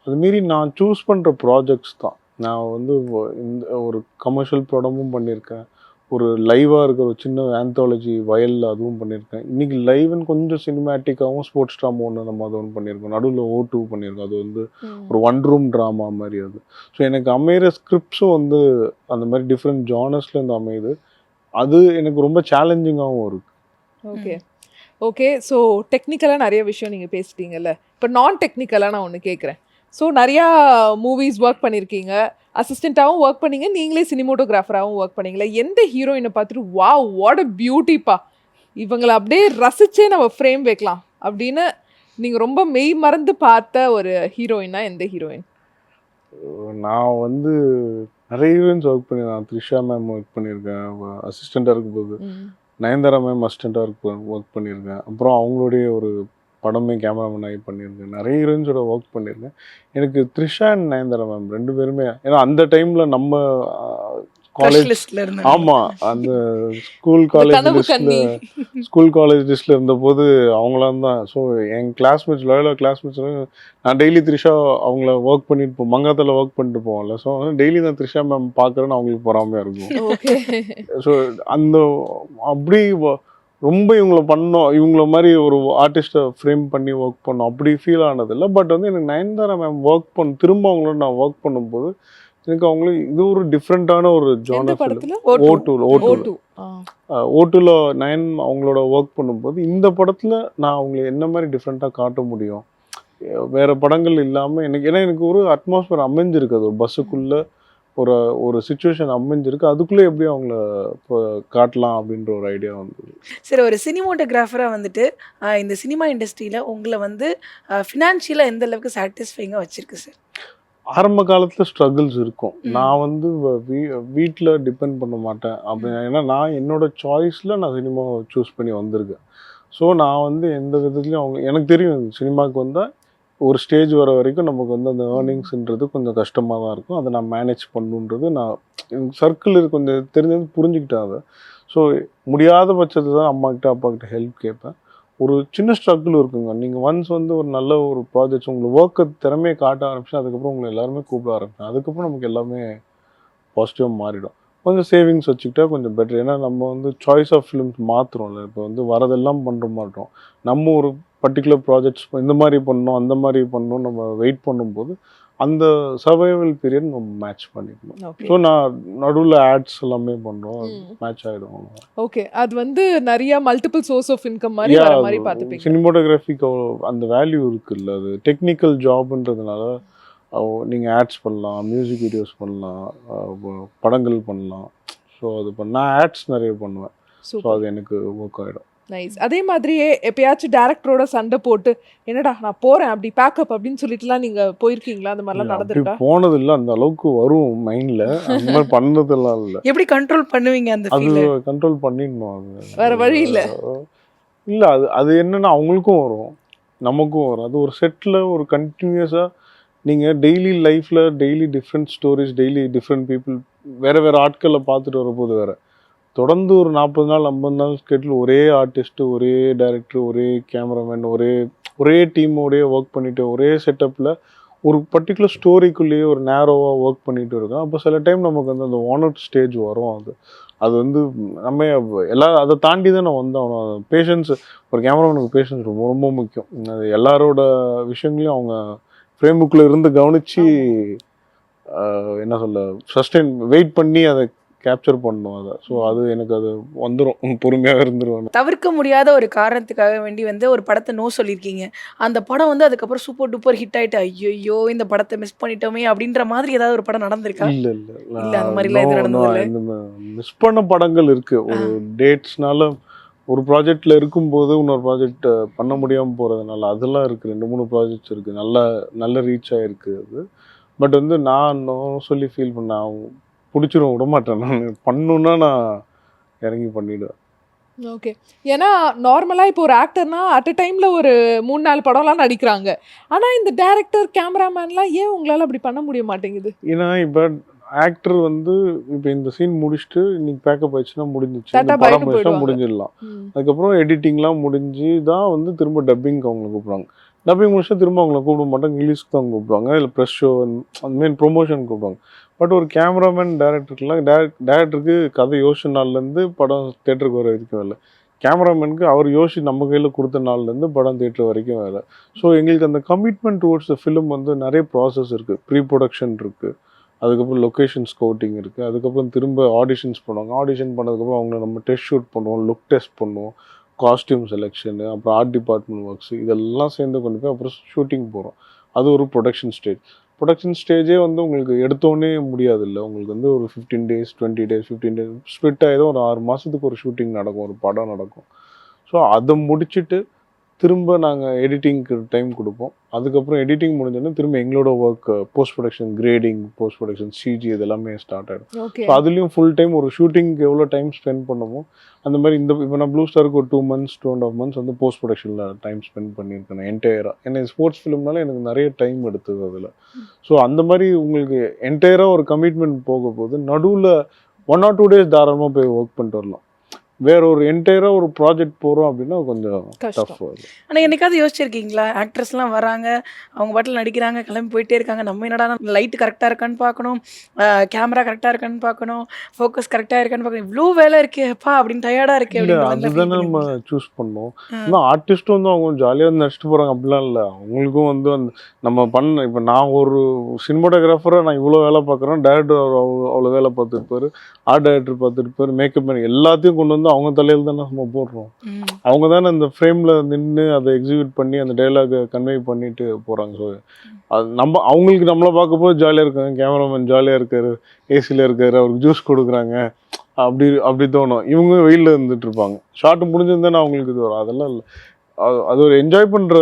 அதுமாரி நான் சூஸ் பண்ணுற ப்ராஜெக்ட்ஸ் தான். நான் வந்து இந்த ஒரு கமர்ஷியல் படமும் பண்ணியிருக்கேன், ஒரு லைவாக இருக்கிற ஒரு சின்ன ஆந்தாலஜி வயலில் அதுவும் பண்ணியிருக்கேன். இன்றைக்கி லைவ்னு கொஞ்சம் சினிமேட்டிக்காகவும் ஸ்போர்ட்ஸ் ட்ராமா ஒன்று நம்ம அது ஒன்று பண்ணியிருக்கோம், நடுவில் O2 பண்ணியிருக்கோம். அது வந்து ஒரு 1 ரூம் ட்ராமா மாதிரி அது. ஸோ எனக்கு அமைகிற ஸ்கிரிப்ட்ஸும் வந்து அந்த மாதிரி டிஃப்ரெண்ட் ஜானர்ஸ்லேருந்து அமையுது. அது எனக்கு ரொம்ப சேலஞ்சிங்காகவும் இருக்குது. ஓகே. ஸோ டெக்னிக்கலாக நிறைய விஷயம் நீங்கள் பேசிட்டீங்கல்ல, இப்போ நான் டெக்னிக்கலாக நான் ஒன்று கேட்குறேன். ஸோ நிறையா மூவிஸ் ஒர்க் பண்ணியிருக்கீங்க, அசிஸ்டண்ட்டாகவும் ஒர்க் பண்ணீங்க, நீங்களே சினிமோட்டோகிராஃபராகவும் ஒர்க் பண்ணீங்களா? எந்த ஹீரோயினை பார்த்துட்டு வாவ் வாட் அ பியூட்டிப்பா, இவங்களை அப்படியே ரசிச்சே நம்ம ஃப்ரேம் வைக்கலாம் அப்படின்னு நீங்கள் ரொம்ப மெய் மறந்து பார்த்த ஒரு ஹீரோயினா எந்த ஹீரோயின்? நான் வந்து நிறைய ஹீரோயின்ஸ் ஒர்க் பண்ணியிருக்கேன். த்ரிஷா மேம் ஒர்க் பண்ணியிருக்கேன் அசிஸ்டண்ட்டாக இருக்கும்போது. நயன்தாரா மேம் அசிஸ்டண்ட்டாக ஒர்க் பண்ணியிருக்கேன். அப்புறம் அவங்களுடைய ஒரு படமே கேமராமேன் ஆகி பண்ணியிருக்கேன். நிறைய ஹீரோயின்ஸோட ஒர்க் பண்ணியிருக்கேன். எனக்கு த்ரிஷா அண்ட் நயன்தாரா மேம் 2 பேருமே, ஏன்னா அந்த டைமில் நம்ம காலேஜ், ஆமாம், அந்த ஸ்கூல் காலேஜ் லிஸ்ட்டில் இருந்தபோது அவங்களாம் தான். ஸோ என் கிளாஸ்மேட்ஸ், லோயலா கிளாஸ்மேட்ஸ், நான் டெய்லி த்ரிஷா அவங்கள ஒர்க் பண்ணிட்டு போவோம், மங்காத்தில் ஒர்க் பண்ணிட்டு போவோம்ல. ஸோ டெய்லி நான் த்ரிஷா மேம் பார்க்குறேன்னு அவங்களுக்கு பொறாமையாக இருக்கும். ஸோ அந்த அப்படி ரொம்ப இவங்கள பண்ணோம், இவங்கள மாதிரி ஒரு ஆர்டிஸ்ட்டை ஃப்ரேம் பண்ணி ஒர்க் பண்ணோம் அப்படி ஃபீல் ஆனதில்லை. பட் வந்து எனக்கு நயன்தாரா மேம் திரும்ப அவங்களோட நான் ஒர்க் பண்ணும்போது எனக்கு அவங்களுக்கு இது ஒரு டிஃப்ரெண்ட்டான ஒரு ஜானர். O2ல நயன் அவங்களோட ஒர்க் பண்ணும்போது இந்த படத்தில் நான் அவங்களை என்ன மாதிரி டிஃப்ரெண்ட்டாக காட்ட முடியும், வேறு படங்கள் இல்லாமல் எனக்கு ஒரு அட்மாஸ்பியர் அமைஞ்சிருக்கு. அது ஒரு பஸ்ஸுக்குள்ளே ஒரு சிச்சுவேஷன் அமைஞ்சிருக்கு, அதுக்குள்ளே எப்படி அவங்கள காட்டலாம் அப்படின்ற ஒரு ஐடியா வந்தது. சரி, ஒரு சினிமோட்டோகிராஃபராக வந்துட்டு இந்த சினிமா இண்டஸ்ட்ரியில் உங்களை வந்து ஃபினான்ஷியலாக எந்த அளவுக்கு சாட்டிஸ்ஃபைங்காக வச்சுருக்கு சார்? ஆரம்ப காலத்தில் ஸ்ட்ரகிள்ஸ் இருக்கும். நான் வந்து வீட்டில் டிபெண்ட் பண்ண மாட்டேன் அப்படின்னா, ஏன்னா நான் என்னோட சாய்ஸில் நான் சினிமாவை சூஸ் பண்ணி வந்திருக்கேன். ஸோ நான் வந்து எந்த விதத்துலையும் எனக்கு தெரியும் சினிமாவுக்கு வந்தால் ஒரு ஸ்டேஜ் வர வரைக்கும் நமக்கு வந்து அந்த ஏர்னிங்ஸ்ன்றது கொஞ்சம் கஷ்டமாக தான் இருக்கும். அதை நான் மேனேஜ் பண்ணுன்றது நான் சர்க்கிள் கொஞ்சம் தெரிஞ்சது புரிஞ்சுக்கிட்டேன் அதை. ஸோ முடியாத பட்சத்தில் தான் அம்மாக்கிட்ட அப்பாக்கிட்ட ஹெல்ப் கேட்பேன். ஒரு சின்ன ஸ்ட்ரகிள் இருக்குங்க. நீங்கள் ஒன்ஸ் வந்து ஒரு நல்ல ஒரு ப்ராஜெக்ட்ஸ் உங்களுக்கு ஒர்க்கை திறமையை காட்ட ஆரம்பிச்சு அதுக்கப்புறம் உங்களை எல்லாருமே கூப்பிட ஆரம்பிச்சேன். அதுக்கப்புறம் நமக்கு எல்லாமே பாசிட்டிவாக மாறிடும். கொஞ்சம் சேவிங்ஸ் வச்சுக்கிட்டா கொஞ்சம் பெட்டர். ஏன்னா நம்ம வந்து சாய்ஸ் ஆஃப் ஃபிலிம்ஸ் மாற்றுறோம்ல. இப்போ வந்து வரதெல்லாம் பண்ணுற மாட்டோம். நம்ம ஒரு பர்டிகுலர் ப்ராஜெக்ட்ஸ் இந்த மாதிரி பண்ணணும் அந்த மாதிரி பண்ணணும் நம்ம வெயிட் பண்ணும்போது அந்த சர்வைவல் பீரியட் நம்ம மேட்ச் பண்ணிக்கணும். ஸோ நான் நடுவில் ஆட்ஸ் எல்லாமே பண்ணுறோம், மேட்ச் ஆகிடும். ஓகே, அது வந்து நிறைய மல்டிபிள் சோர்ஸ் ஆஃப் இன்கம் மாதிரி வர மாதிரி பார்த்துப்பீங்க. சினிமோட்டோகிராஃபிக்கு அந்த வேல்யூ இருக்குல்ல, அது டெக்னிக்கல் ஜாப்ன்றதுனால நீங்கள் ஆட்ஸ் பண்ணலாம், மியூசிக் வீடியோஸ் பண்ணலாம், படங்கள் பண்ணலாம். ஸோ அது நான் ஆட்ஸ் நிறைய பண்ணுவேன். ஸோ அது எனக்கு ஒர்க் ஆகிடும். நைஸ். அதே மாதிரியே எப்பயாச்சும் டேரக்டரோட சண்டை போட்டு என்னடா நான் போறேன் அப்படி பேக்கப் அப்படின்னு சொல்லிட்டுலாம் நீங்க போயிருக்கீங்களா? அந்த மாதிரிலாம் நடந்துருக்கா? போனது இல்லை, அந்த அளவுக்கு வரும் மைண்ட்ல. அந்த மாதிரி பண்ணதெல்லாம் இல்லை. எப்படி கண்ட்ரோல் பண்ணுவீங்க? அந்த அது கண்ட்ரோல் பண்ணிடணும். அது வேற வழி இல்லை. இல்லை, அது என்னன்னா அவங்களுக்கும் வரும் நமக்கும் வரும். அது ஒரு செட்டில் ஒரு கண்டினியூஸாக நீங்கள் டெய்லி லைஃப்பில் daily different stories, daily different people, வேறு ஆட்களை பார்த்துட்டு வரும்போது வேறு தொடர்ந்து ஒரு 40 நாள் 50 நாள் ஸ்கெட்யூல் ஒரே ஆர்டிஸ்ட்டு, ஒரே டைரக்டர், ஒரே கேமராமேன், ஒரே டீமோடையே ஒர்க் பண்ணிவிட்டு ஒரே செட்டப்பில் ஒரு பர்டிகுலர் ஸ்டோரிக்குள்ளேயே ஒரு நேரோவாக ஒர்க் பண்ணிகிட்டு இருக்கோம். அப்போ சில டைம் நமக்கு வந்து அந்த வானட் ஸ்டேஜ் வரும். அது வந்து நம்ம எல்லாம் அதை தாண்டி தான் நான் வந்தோம். பேஷன்ஸ், ஒரு கேமராமேனுக்கு பேஷன்ஸ் ரொம்ப ரொம்ப முக்கியம். அது எல்லாரோட விஷயங்களையும் அவங்க ஃப்ரேமுக்குள்ளே இருந்து கவனித்து என்ன சொல்ல சஸ்டெயின் வெயிட் பண்ணி அதை கேப்சர் பண்ணணும் அதை. ஸோ அது எனக்கு அது வந்துடும், பொறுமையாக இருந்துருவேன். தவிர்க்க முடியாத ஒரு காரணத்துக்காக வேண்டி வந்து ஒரு படத்தை நோ சொல்லியிருக்கீங்க. அந்த படம் வந்து அதுக்கப்புறம் சூப்பர் டூப்பர் ஹிட் ஆகிட்டு ஐயோ இந்த படத்தை மிஸ் பண்ணிட்டோமே அப்படின்ற மாதிரி ஏதாவது ஒரு படம் நடந்திருக்கா? இல்லை அந்த மாதிரிலாம் எதுவும் நடந்ததில்லை. மிஸ் பண்ண படங்கள் இருக்குது. ஒரு டேட்ஸ்னால ஒரு ப்ராஜெக்டில் இருக்கும்போது இன்னொரு ப்ராஜெக்ட் பண்ண முடியாமல் போகிறதுனால அதெல்லாம் இருக்குது. 2-3 ப்ராஜெக்ட்ஸ் இருக்குது, நல்ல ரீச் ஆகிருக்கு அது. பட் வந்து நான் சொல்லி ஃபீல் பண்ணேன், பிடிச்சிரும், விடமாட்டேன். நான் பண்ணணுன்னா நான் இறங்கி பண்ணிவிடுவேன். ஓகே. ஏன்னா நார்மலாக இப்போ ஒரு ஆக்டர்னா அட் அ டைமில் ஒரு 3-4 படம்லாம் நடிக்கிறாங்க. ஆனால் இந்த டேரக்டர் கேமராமேன்லாம் ஏன் உங்களால் அப்படி பண்ண முடிய மாட்டேங்குது? ஏன்னா இப்போ ஆக்டர் வந்து இப்போ இந்த சீன் முடிச்சுட்டு இன்னைக்கு பேக்கப் ஆயிடுச்சுன்னா முடிஞ்சிச்சு, Tata படம் bye-க்கு முடிச்சுன்னா போயிடுவாங்க. முடிஞ்சிடலாம். அதுக்கப்புறம் எடிட்டிங்லாம் முடிஞ்சு தான் வந்து திரும்ப டப்பிங்க்கு அவங்களை கூப்பிடுவாங்க. டப்பிங் முடிச்சா திரும்ப அவங்கள கூப்பிட மாட்டாங்க, இங்கிலீஷ்க்கு தான் கூப்பிடுவாங்க, இல்லை ப்ரெஸ் ஷோ அந்த மெயின் ப்ரொமோஷன் கூப்பிடுவாங்க. பட் ஒரு கேமராமேன் டேரக்டருக்குலாம் டேரக்டருக்கு கதை யோசிச்ச நாள்லேருந்து படம் தேட்டருக்கு வர வரைக்கும் இல்லை. கேமராமேனுக்கு அவர் யோசிச்சு நம்ம கையில் கொடுத்த நாள்லேருந்து படம் தேட்டர் வரைக்கும் வேலை. ஸோ எங்களுக்கு அந்த கமிட்மெண்ட் டுவர்ட்ஸ் த ஃபிலிம் வந்து நிறைய ப்ராசஸ் இருக்குது. ப்ரீ ப்ரொடக்ஷன் இருக்குது, அதுக்கப்புறம் லொக்கேஷன் ஸ்கவுட்டிங் இருக்குது, அதுக்கப்புறம் திரும்ப ஆடிஷன்ஸ் பண்ணுவாங்க. ஆடிஷன் பண்ணதுக்கப்புறம் அவங்கள நம்ம டெஸ்ட் ஷூட் பண்ணுவோம், லுக் டெஸ்ட் பண்ணுவோம், காஸ்டியூம் செலெக்ஷனு, அப்புறம் ஆர்ட் டிபார்ட்மெண்ட் ஒர்க்ஸ், இதெல்லாம் சேர்ந்து கொண்டு போய் அப்புறம் ஷூட்டிங் போகிறோம். அது ஒரு ப்ரொடக்ஷன் ஸ்டேஜ். ப்ரொடக்ஷன் ஸ்டேஜே வந்து உங்களுக்கு எடுத்தோடனே முடியாது இல்லை. உங்களுக்கு வந்து ஒரு 15 days 20 days 15 days ஸ்ப்ளிட் ஆகிடும். ஒரு 6 மாதத்துக்கு ஒரு ஷூட்டிங் நடக்கும், ஒரு படம் நடக்கும். ஸோ அதை முடிச்சுட்டு திரும்ப நாங்கள் எடிட்டிங்க்கு டைம் கொடுப்போம். அதுக்கப்புறம் எடிட்டிங் முடிஞ்சோடனே திரும்ப எங்களோட work post production, grading, post production, CG இதெல்லாமே ஸ்டார்ட் ஆகிடும். ஸோ அதுலேயும் ஃபுல் டைம் ஒரு ஷூட்டிங்க்கு எவ்வளோ டைம் ஸ்பெண்ட் பண்ணுமோ அந்த மாதிரி இப்போ நான் ப்ளூ ஸ்டாருக்கு ஒரு 2 months 2.5 months வந்து போஸ்ட் ப்ரொடக்ஷனில் டைம் ஸ்பெண்ட் பண்ணியிருக்கேன் என்டையராக. ஏன்னா ஸ்போர்ட்ஸ் ஃபிலிம்னால எனக்கு நிறைய டைம் எடுத்தது அதில். ஸோ அந்த மாதிரி உங்களுக்கு என்டையராக ஒரு கமிட்மெண்ட் போக போது நடுவில் 1 or 2 days தாராளமாக போய் ஒர்க் பண்ணிட்டு வரலாம். வேற ஒரு என்டையராக ஒரு ப்ராஜெக்ட் போகிறோம் அப்படின்னா கொஞ்சம் டஃப். ஆனால் என்னைக்காவது யோசிச்சிருக்கீங்களா, ஆக்ட்ரஸ்லாம் வராங்க, அவங்க பாட்டில் நடிக்கிறாங்க, கிளம்பி போயிட்டே இருக்காங்க, நம்ம என்னடா லைட்டு கரெக்டாக இருக்கான்னு பார்க்கணும், கேமரா கரெக்டாக இருக்கான்னு பார்க்கணும், ஃபோக்கஸ் கரெக்டாக இருக்கான்னு பார்க்கணும், இவ்வளோ வேலை இருக்கேப்பா அப்படின்னு டயர்டாக இருக்கே அப்படின்னு அதுதானே நம்ம சூஸ் பண்ணோம். ஆனால் ஆர்டிஸ்ட்டும் வந்து அவங்க ஜாலியாக வந்து நடிச்சுட்டு போகிறாங்க அப்படிலாம் இல்லை. அவங்களுக்கும் வந்து அந்த நம்ம இப்போ நான் ஒரு சினிமாட்டோகிராஃபராக நான் இவ்வளோ வேலை பார்க்குறேன், டேரக்டர் அவ்வளோ வேலை பார்த்துருப்பாரு, ஆர்ட் டைரக்டர் பார்த்துருப்பாரு, மேக்கப் மேன் எல்லாத்தையும் கொண்டு வந்து அவங்க தலையில் தானே நம்ம போடுறோம். அவங்க தானே அந்த ஃப்ரேமில் நின்று அதை எக்ஸிக்யூட் பண்ணி அந்த டைலாகை கன்வே பண்ணிட்டு போகிறாங்க. ஸோ அது அவங்களுக்கு நம்மளை பார்க்க போது ஜாலியாக இருக்காங்க, கேமராமேன் ஜாலியாக இருக்காரு, ஏசியில் இருக்காரு, அவருக்கு ஜூஸ் கொடுக்குறாங்க, அப்படி தோணும். இவங்க வெயிலில் இருந்துட்டு இருப்பாங்க. ஷார்ட் முடிஞ்சிருந்தானே அவங்களுக்கு இது வரும். அதெல்லாம் இல்லை. அது ஒரு என்ஜாய் பண்ணுற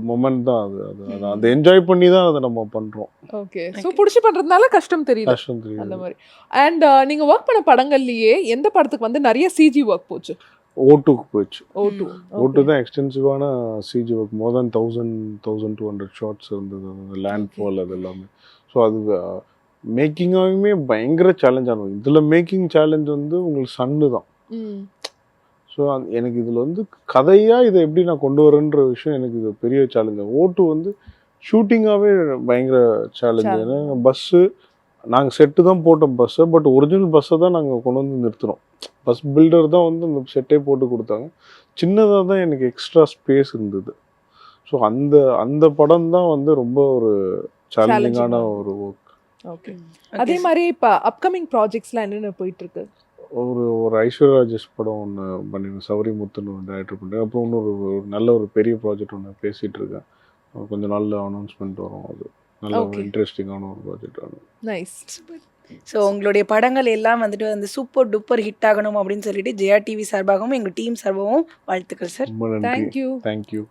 மொமெண்ட் தான் அது அது அது அதை என்ஜாய் பண்ணி தான் அதை நம்ம பண்ணுறோம். ஓகே. ஸோ பிடிச்சி பண்ணுறதுனால கஷ்டம் தெரியல கஷ்டம் தெரியுது. அந்த மாதிரி. அண்ட் நீங்கள் ஒர்க் பண்ண படங்கள்லயே எந்த படத்துக்கு வந்து நிறைய சிஜி ஒர்க் போச்சு? ஓட்டுக்கு போயிடுச்சு. O2. ஓட்டு தான் எக்ஸ்டென்சிவான சிஜி ஒர்க். மோர் தென் 1200 ஷார்ட்ஸ் இருந்தது. அந்த லேண்ட் ஃபால் அது எல்லாமே. ஸோ அது மேக்கிங்காகவுமே பயங்கர சேலஞ்ச் ஆனது. இதில் மேக்கிங் சேலஞ்ச் வந்து உங்களுக்கு சன்னு தான். ஸோ எனக்கு இதில் வந்து கதையாக இதை எப்படி நான் கொண்டு வரேன்ற விஷயம் எனக்கு இது பெரிய சேலஞ்சு. ஓட்டு வந்து ஷூட்டிங்காகவே பயங்கர சேலஞ்சு. ஏன்னா பஸ்ஸு நாங்கள் செட்டு தான் போட்டோம் பஸ்ஸை, பட் ஒரிஜினல் பஸ்ஸை தான் நாங்கள் கொண்டு வந்து நிறுத்துகிறோம். பஸ் பில்டர் தான் வந்து அந்த செட்டே போட்டு கொடுத்தாங்க. சின்னதாக தான் எனக்கு எக்ஸ்ட்ரா ஸ்பேஸ் இருந்தது. ஸோ அந்த அந்த படம் தான் வந்து ரொம்ப ஒரு சேலஞ்சிங்கான ஒரு ஒர்க். ஓகே. அதே மாதிரி இப்போ அப்கமிங் ப்ராஜெக்ட்ஸ்லாம் என்னென்ன போயிட்டுருக்கு? ஒரு ஐஸ்வர்யா ராஜேஷ் படம் ஒன்று பண்ணிருக்கேன். சௌரி முத்துன்னு டைரக்டர் பண்ணுறேன். அப்புறம் இன்னொரு நல்ல ஒரு பெரிய ப்ராஜெக்ட் ஒன்று பேசிகிட்டு இருக்கேன். கொஞ்சம் நல்ல அனௌன்ஸ்மெண்ட் வரும். அது நல்ல ஒரு இன்ட்ரெஸ்டிங்கான ஒரு ப்ராஜெக்ட் ஆகும். நைஸ். ஸோ உங்களுடைய படங்கள் எல்லாம் வந்துட்டு வந்து சூப்பர் டூப்பர் ஹிட் ஆகணும் அப்படின்னு சொல்லிட்டு ஜெயா டிவி சார்பாகவும் எங்கள் டீம் சார்பாகவும் வாழ்த்துக்கள் சார். ரொம்ப நன்றி. தேங்க்யூ. தேங்க்யூ.